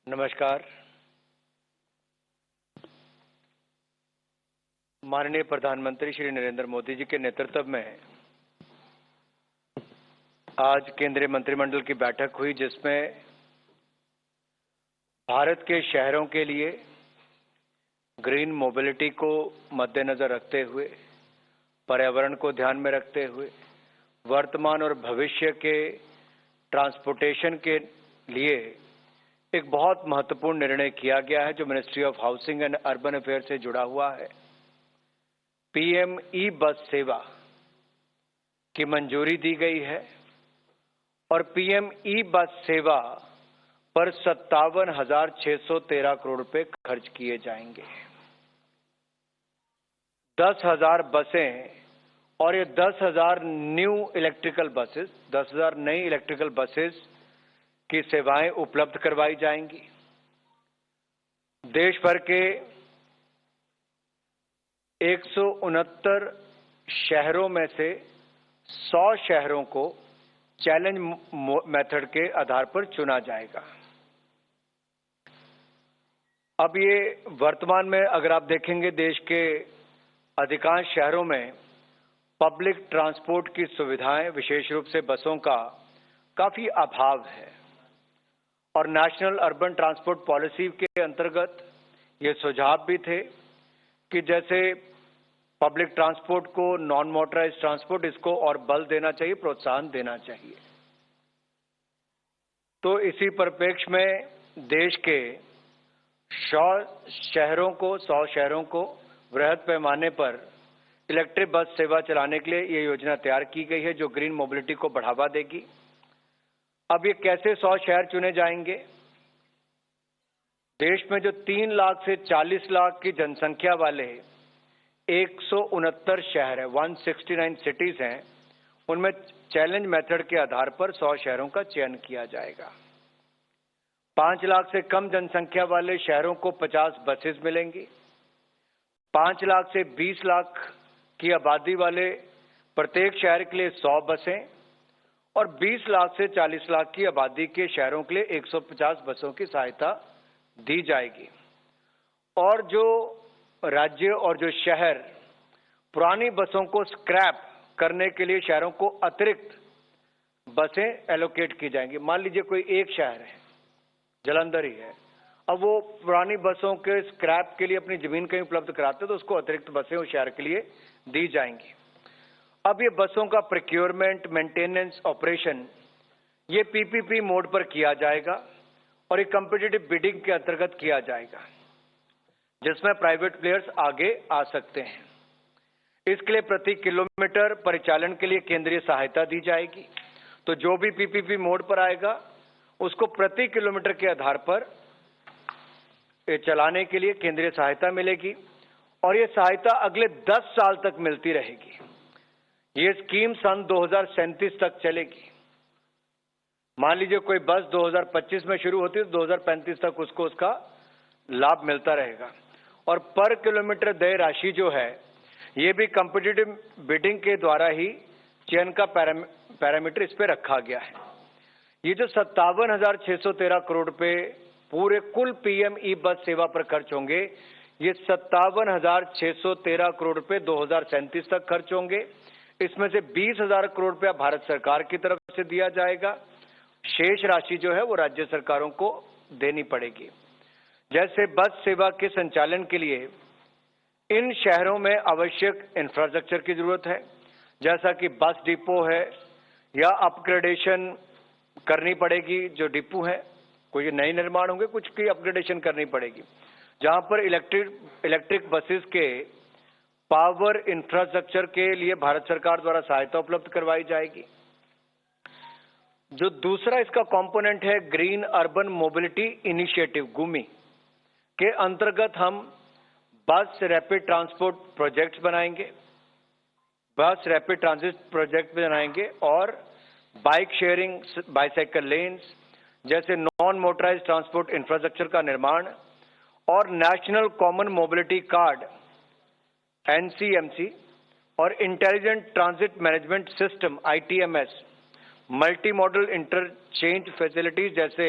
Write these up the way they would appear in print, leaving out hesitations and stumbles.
नमस्कार। माननीय प्रधानमंत्री श्री नरेंद्र मोदी जी के नेतृत्व में आज केंद्रीय मंत्रिमंडल की बैठक हुई, जिसमें भारत के शहरों के लिए ग्रीन मोबिलिटी को मद्देनजर रखते हुए, पर्यावरण को ध्यान में रखते हुए, वर्तमान और भविष्य के ट्रांसपोर्टेशन के लिए एक बहुत महत्वपूर्ण निर्णय किया गया है, जो ministry of housing and urban affair से जुड़ा हुआ है। पीएम ई बस सेवा की मंजूरी दी गई है और पीएम ई बस सेवा पर 57,613 करोड़ रुपए खर्च किए जाएंगे। 10,000 बसें और ये 10,000 न्यू इलेक्ट्रिकल बसेस, 10,000 नई इलेक्ट्रिकल बसेस की सेवाएं उपलब्ध करवाई जाएंगी। देश भर के 169 शहरों में से 100 शहरों को चैलेंज मेथड के आधार पर चुना जाएगा। अब ये वर्तमान में अगर आप देखेंगे, देश के अधिकांश शहरों में पब्लिक ट्रांसपोर्ट की सुविधाएं, विशेष रूप से बसों का काफी अभाव है और नेशनल अर्बन ट्रांसपोर्ट पॉलिसी के अंतर्गत ये सुझाव भी थे कि जैसे पब्लिक ट्रांसपोर्ट को, नॉन मोटराइज्ड ट्रांसपोर्ट, इसको और बल देना चाहिए, प्रोत्साहन देना चाहिए। तो इसी परिप्रेक्ष्य में देश के 100 शहरों को वृहद पैमाने पर इलेक्ट्रिक बस सेवा चलाने के लिए ये योजना तैयार की गई है, जो ग्रीन मोबिलिटी को बढ़ावा देगी। अब ये कैसे 100 शहर चुने जाएंगे? देश में जो 3 लाख से 40 लाख की जनसंख्या वाले 169 शहर है, 169 सिटीज हैं, उनमें चैलेंज मेथड के आधार पर 100 शहरों का चयन किया जाएगा। 5 लाख से कम जनसंख्या वाले शहरों को 50 बसेस मिलेंगी। 5 लाख से 20 लाख की आबादी वाले प्रत्येक शहर के लिए 100 बसें और 20 लाख से 40 लाख की आबादी के शहरों के लिए 150 बसों की सहायता दी जाएगी। और जो राज्य और जो शहर पुरानी बसों को स्क्रैप करने के लिए शहरों को अतिरिक्त बसें एलोकेट की जाएंगी। मान लीजिए कोई एक शहर है, जालंधर ही है, अब वो पुरानी बसों के स्क्रैप के लिए अपनी जमीन कहीं उपलब्ध कराते तो उसको अतिरिक्त बसें उस शहर के लिए दी जाएंगी। अब ये बसों का प्रोक्योरमेंट, मेंटेनेंस, ऑपरेशन ये पीपीपी मोड पर किया जाएगा और एक कॉम्पिटिटिव बिडिंग के अंतर्गत किया जाएगा, जिसमें प्राइवेट प्लेयर्स आगे आ सकते हैं। इसके लिए प्रति किलोमीटर परिचालन के लिए केंद्रीय सहायता दी जाएगी। तो जो भी पीपीपी मोड पर आएगा उसको प्रति किलोमीटर के आधार पर चलाने के लिए केंद्रीय सहायता मिलेगी और ये सहायता अगले 10 साल तक मिलती रहेगी। ये स्कीम सन 2037 तक चलेगी। मान लीजिए कोई बस 2025 में शुरू होती है तो 2035 तक उसको उसका लाभ मिलता रहेगा। और पर किलोमीटर देय राशि जो है, ये भी कॉम्पिटिटिव बिडिंग के द्वारा ही चयन का पैरामीटर इस पे रखा गया है। ये जो 57,613 करोड़ रुपए पूरे कुल पीएम ई बस सेवा पर खर्च होंगे, ये 57,613 करोड़ रुपए 2037 तक खर्च होंगे। इसमें से 20,000 करोड़ रुपया भारत सरकार की तरफ से दिया जाएगा। शेष राशि जो है वो राज्य सरकारों को देनी पड़ेगी। जैसे बस सेवा के संचालन के लिए इन शहरों में आवश्यक इंफ्रास्ट्रक्चर की जरूरत है, जैसा कि बस डिपो है या अपग्रेडेशन करनी पड़ेगी। जो डिपो है, कोई नए निर्माण होंगे, कुछ की अपग्रेडेशन करनी पड़ेगी, जहां पर इलेक्ट्रिक बसेस के पावर इंफ्रास्ट्रक्चर के लिए भारत सरकार द्वारा सहायता उपलब्ध करवाई जाएगी। जो दूसरा इसका कंपोनेंट है, ग्रीन अर्बन मोबिलिटी इनिशिएटिव गुमी के अंतर्गत हम बस रैपिड ट्रांसपोर्ट प्रोजेक्ट्स बनाएंगे, बस रैपिड ट्रांजिट प्रोजेक्ट बनाएंगे और बाइक शेयरिंग, बाइसाइकिल लेन्स जैसे नॉन मोटराइज्ड ट्रांसपोर्ट इंफ्रास्ट्रक्चर का निर्माण और national common mobility card NCMC और intelligent transit management system ITMS, multi modal interchange facilities जैसे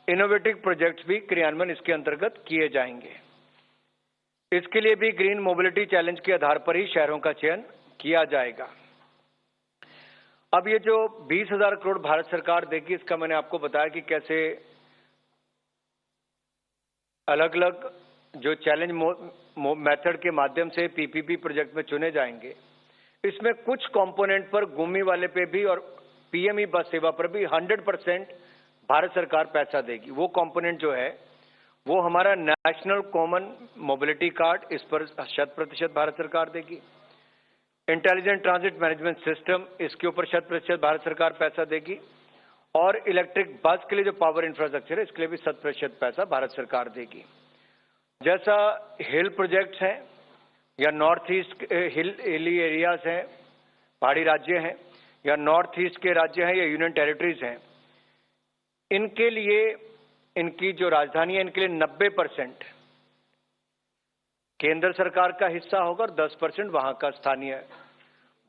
इनोवेटिव प्रोजेक्ट्स भी क्रियान्वयन इसके अंतर्गत किए जाएंगे। इसके लिए भी ग्रीन मोबिलिटी चैलेंज के आधार पर ही शहरों का चयन किया जाएगा। अब ये जो 20,000 करोड़ भारत सरकार देगी, इसका मैंने आपको बताया कि कैसे अलग अलग जो चैलेंज मेथड के माध्यम से पीपीपी प्रोजेक्ट में चुने जाएंगे। इसमें कुछ कंपोनेंट पर गुमी वाले पे भी और पीएमई बस सेवा पर भी 100% भारत सरकार पैसा देगी। वो कंपोनेंट जो है वो हमारा नेशनल कॉमन मोबिलिटी कार्ड, इस पर 100% भारत सरकार देगी। इंटेलिजेंट ट्रांजिट मैनेजमेंट सिस्टम, इसके ऊपर 100% भारत सरकार पैसा देगी। और इलेक्ट्रिक बस के लिए जो पावर इंफ्रास्ट्रक्चर है, इसके लिए भी 100% पैसा भारत सरकार देगी। जैसा हिल प्रोजेक्ट्स हैं या नॉर्थ ईस्ट हिली एरियाज हैं, पहाड़ी राज्य हैं, या नॉर्थ ईस्ट के राज्य हैं या यूनियन टेरिटरीज हैं, इनके लिए इनकी जो राजधानी है, इनके लिए 90% केंद्र सरकार का हिस्सा होगा और 10% वहां का स्थानीय।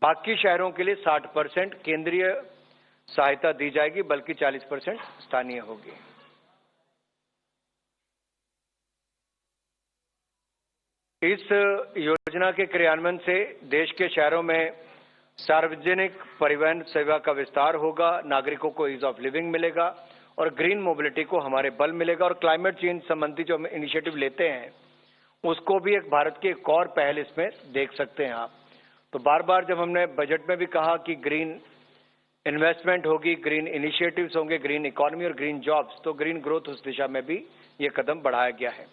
बाकी शहरों के लिए 60% केंद्रीय सहायता दी जाएगी, बल्कि 40% स्थानीय होगी। इस योजना के क्रियान्वयन से देश के शहरों में सार्वजनिक परिवहन सेवा का विस्तार होगा, नागरिकों को ईज ऑफ लिविंग मिलेगा और ग्रीन मोबिलिटी को हमारे बल मिलेगा। और क्लाइमेट चेंज संबंधी जो हम इनिशिएटिव लेते हैं, उसको भी एक भारत की एक और पहल इसमें देख सकते हैं आप। तो बार बार जब हमने बजट में भी कहा कि ग्रीन इन्वेस्टमेंट होगी, ग्रीन इनिशिएटिव्स होंगे, ग्रीन इकोनॉमी और ग्रीन जॉब्स, तो ग्रीन ग्रोथ उस दिशा में भी ये कदम बढ़ाया गया है।